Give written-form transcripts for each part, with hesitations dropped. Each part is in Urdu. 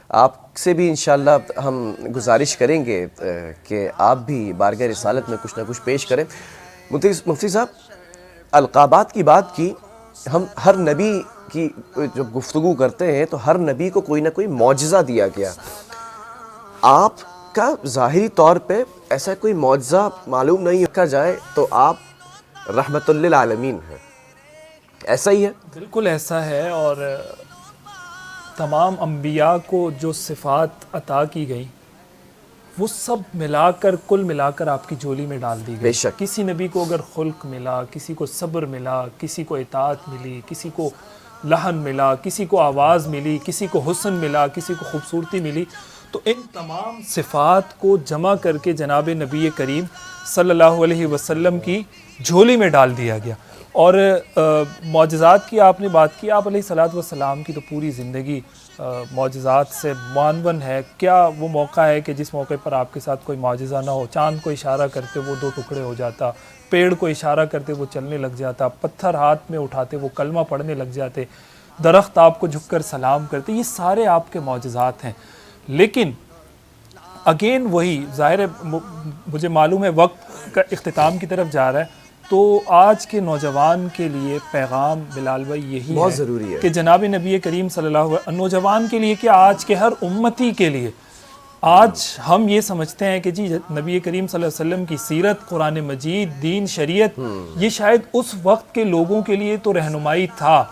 آپ سے بھی انشاءاللہ ہم گزارش کریں گے کہ آپ بھی بارگاہ رسالت میں کچھ نہ کچھ پیش کریں۔ مفتی صاحب، القابات کی بات کی، ہم ہر نبی کی جو گفتگو کرتے ہیں تو ہر نبی کو کوئی نہ کوئی معجزہ دیا گیا۔ آپ کا ظاہری طور پہ ایسا کوئی معجزہ معلوم نہیں رکھا جائے تو آپ رحمت للعالمین ہیں، ایسا ہی ہے؟ بالکل ایسا ہے، اور تمام انبیاء کو جو صفات عطا کی گئیں وہ سب ملا کر کل ملا کر آپ کی جھولی میں ڈال دی بے گئی۔ شک۔ کسی نبی کو اگر خلق ملا، کسی کو صبر ملا، کسی کو اطاعت ملی، کسی کو لحن ملا، کسی کو آواز ملی، کسی کو حسن ملا، کسی کو خوبصورتی ملی، تو ان تمام صفات کو جمع کر کے جناب نبی کریم صلی اللہ علیہ وسلم کی جھولی میں ڈال دیا گیا۔ اور معجزات کی آپ نے بات کی، آپ علیہ الصلوۃ والسلام کی تو پوری زندگی معجزات سے معنون ہے۔ کیا وہ موقع ہے کہ جس موقع پر آپ کے ساتھ کوئی معجزہ نہ ہو؟ چاند کو اشارہ کرتے وہ دو ٹکڑے ہو جاتا، پیڑ کو اشارہ کرتے وہ چلنے لگ جاتا، پتھر ہاتھ میں اٹھاتے وہ کلمہ پڑھنے لگ جاتے، درخت آپ کو جھک کر سلام کرتے، یہ سارے آپ کے معجزات ہیں۔ لیکن اگین وہی ظاہر ہے، مجھے معلوم ہے وقت کا اختتام کی طرف جا رہا ہے، تو آج کے نوجوان کے لیے پیغام بلال بھائی یہی بہت ہے ضروری ہے کہ جناب نبی کریم صلی اللہ علیہ وسلم، نوجوان کے لیے کہ آج کے ہر امتی کے لیے، آج ہم یہ سمجھتے ہیں کہ جی نبی کریم صلی اللہ علیہ وسلم کی سیرت، قرآن مجید، دین، شریعت، یہ شاید اس وقت کے لوگوں کے لیے تو رہنمائی تھا،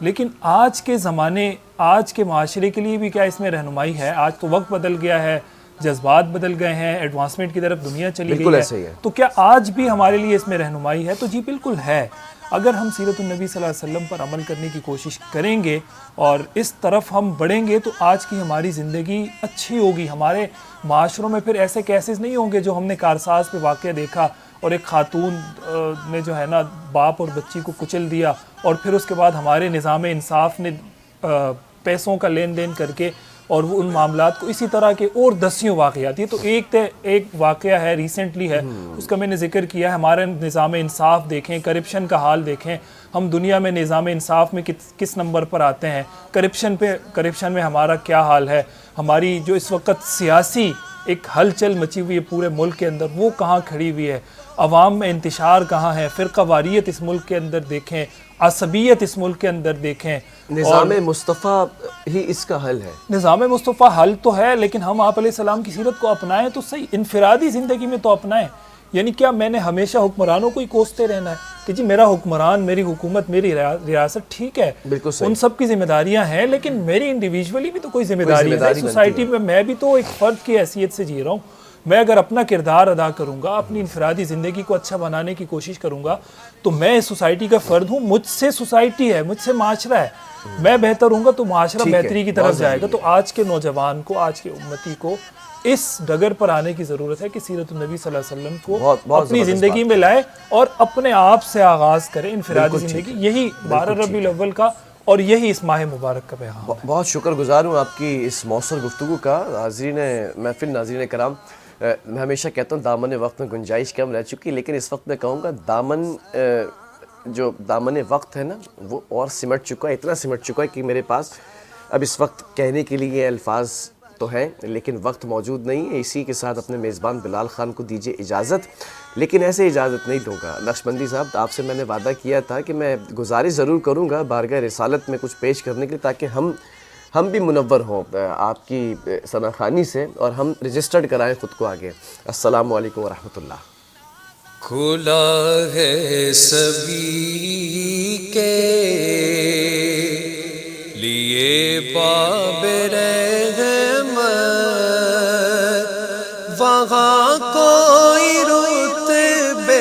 لیکن آج کے زمانے، آج کے معاشرے کے لیے بھی کیا اس میں رہنمائی ہے؟ آج تو وقت بدل گیا ہے، جذبات بدل گئے ہیں، ایڈوانسمنٹ کی طرف دنیا چلی بالکل گئی ایسا ہی ہے، ہے۔ تو کیا آج بھی ہمارے لیے اس میں رہنمائی ہے؟ تو جی بالکل ہے۔ اگر ہم سیرت النبی صلی اللہ علیہ وسلم پر عمل کرنے کی کوشش کریں گے اور اس طرف ہم بڑھیں گے تو آج کی ہماری زندگی اچھی ہوگی۔ ہمارے معاشروں میں پھر ایسے کیسز نہیں ہوں گے جو ہم نے کارساز پہ واقعہ دیکھا، اور ایک خاتون نے جو ہے نا باپ اور بچی کو کچل دیا، اور پھر اس کے بعد ہمارے نظام انصاف نے پیسوں کا لین دین کر کے اور وہ ان معاملات کو اسی طرح کے اور دسیوں واقعات، یہ تو ایک واقعہ ہے ریسنٹلی ہے، اس کا میں نے ذکر کیا ہے۔ ہمارے نظام انصاف دیکھیں، کرپشن کا حال دیکھیں، ہم دنیا میں نظام انصاف میں کس نمبر پر آتے ہیں، کرپشن میں ہمارا کیا حال ہے، ہماری جو اس وقت سیاسی ایک ہلچل مچی ہوئی ہے پورے ملک کے اندر وہ کہاں کھڑی ہوئی ہے، عوام میں انتشار کہاں ہے، فرقہ واریت اس ملک کے اندر دیکھیں، عصبیت اس ملک کے اندر دیکھیں۔ نظام مصطفیٰ ہی اس کا حل ہے۔ نظام مصطفیٰ حل تو ہے، لیکن ہم آپ علیہ السلام کی سیرت کو اپنائیں تو صحیح، انفرادی زندگی میں تو اپنائیں۔ یعنی کیا میں نے ہمیشہ حکمرانوں کو ہی کوستے رہنا ہے کہ جی میرا حکمران، میری حکومت، میری ریاست ٹھیک ہے، بالکل صحیح۔ ان سب کی ذمہ داریاں ہیں، لیکن میری انڈیویجولی بھی تو کوئی ذمہ داری ہے، بنتی سوسائٹی ہے۔ میں میں بھی تو ایک فرد کی حیثیت سے جی رہا ہوں۔ میں اگر اپنا کردار ادا کروں گا، اپنی انفرادی زندگی کو اچھا بنانے کی کوشش کروں گا تو میں اس سوسائٹی کا فرد ہوں، مجھ سے سوسائٹی ہے، مجھ سے معاشرہ ہے، میں بہتر ہوں گا تو معاشرہ بہتری کی طرف جائے گا۔ تو آج کے نوجوان کو، آج کے امتی کو اس ڈگر پر آنے کی ضرورت ہے کہ سیرت النبی صلی اللہ علیہ وسلم کو اپنی زندگی میں لائے اور اپنے آپ سے آغاز کرے انفرادی زندگی۔ یہی 12 ربیع الاول کا اور یہی اس ماہ مبارک کا پیغام ہے۔ بہت شکر گزار ہوں آپ کی اس مؤثر گفتگو کا۔ ناظرین محفل، ناظرین کرام، میں ہمیشہ کہتا ہوں دامن وقت میں گنجائش کم رہ چکی، لیکن اس وقت میں کہوں گا دامن وقت ہے نا وہ اور سمٹ چکا ہے، اتنا سمٹ چکا ہے کہ میرے پاس اب اس وقت کہنے کے لیے الفاظ تو ہیں لیکن وقت موجود نہیں ہے۔ اسی کے ساتھ اپنے میزبان بلال خان کو دیجیے اجازت، لیکن ایسے اجازت نہیں دوں گا۔ نقشبندی صاحب، آپ سے میں نے وعدہ کیا تھا کہ میں گزارش ضرور کروں گا بارگاہ رسالت میں کچھ پیش کرنے کے لیے، تاکہ ہم بھی منور ہوں آپ کی ثناخوانی سے اور ہم رجسٹرڈ کرائیں خود کو آگے۔ السلام علیکم ورحمۃ اللہ۔ کھلا ہے سبھی کے لیے باب رحمت، وہاں کوئی رتبے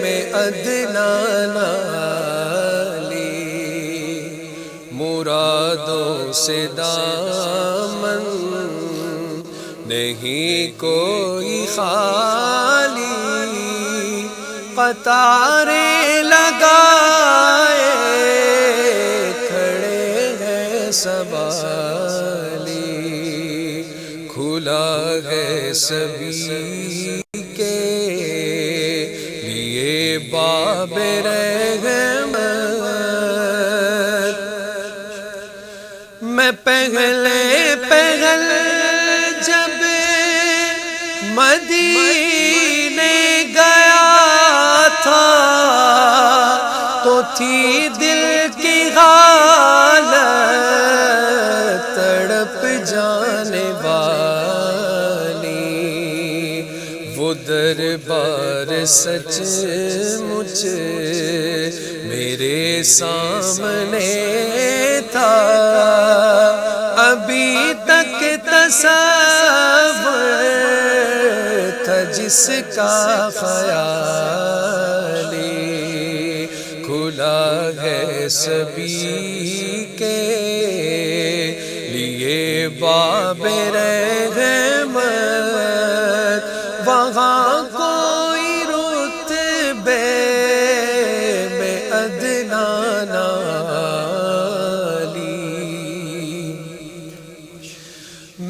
میں ادنا نہ لی، مرادوں سے دامن نہیں کوئی خالی، قطاریں لگائے کھڑے ہیں سوالی، کھلا ہے سبھی کے لیے باب رحمت۔ میں پہلے جب مدینے گیا تھا تو تھی دل کی حالت تڑپ جانے والی، وہ دربار سچ مچ میرے سامنے تھا، ابھی تک تصور تھا جس کا خیالی، کھلا ہے سبھی کے لیے باب رحمت، وہاں کوئی رتبے میں ادنا نالی،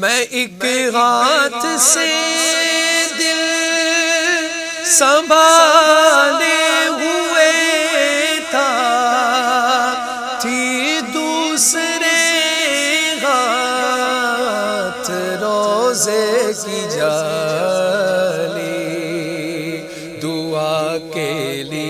میں ایک ہاتھ سے دل سنبھالے ہوئے تھا، تھی دوسرے ہاتھ روزے کی جالی، دعا کے لیے